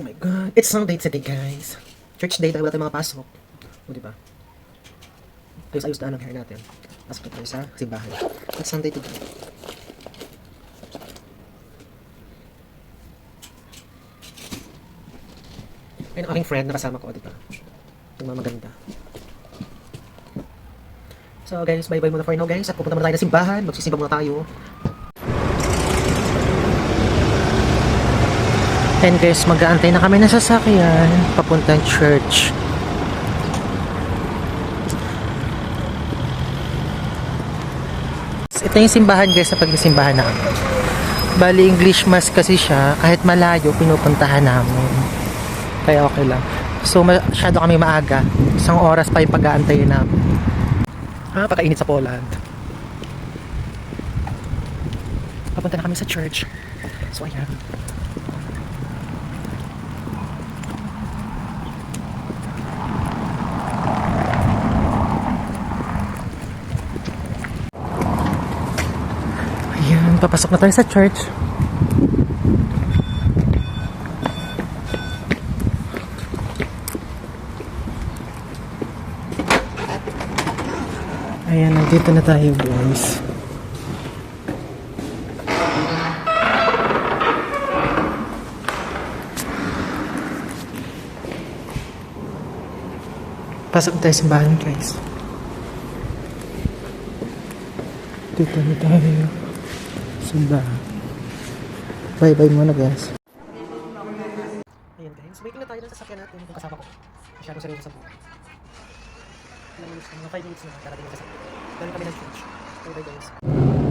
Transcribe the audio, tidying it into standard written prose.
Oh my God. It's Sunday today, guys. Church day dahil wala tayong mga pasok. O, diba? Ayos-ayos na ang hair natin. Pasok na tayo sa simbahan. It's Sunday today. Ayun ang aking friend na kasama ko, diba? Yung mga maganda. So guys, bye-bye muna for now guys. At pupunta muna tayo na simbahan. Magsisimba muna tayo. And guys, mag-aantay na kami ng sasakyan papuntang church. Ito yung simbahan guys sa pagsimbahan namin. Bali English mass kasi siya. Kahit malayo, pinupuntahan namin. Kaya okay lang. So masyado kami maaga. 1 oras pa yung pag-aantayin namin. Pakainit sa Poland. Papunta na kami sa church. So ayan. Ayan, papasok na tayo sa church. Ayan, nandito na tayo guys. Pasok tayo sa simbahan guys. Dito na tayo. Simbahan. Bye-bye muna guys. Ayan guys, waiting na tayo ng sasakyan natin kung kasama ko. Masyadong seryoso sa buhay. Ilang minutes na, mga 5 minutes na, darating yung sasakyan. Dali kami ng church. Bye-bye guys.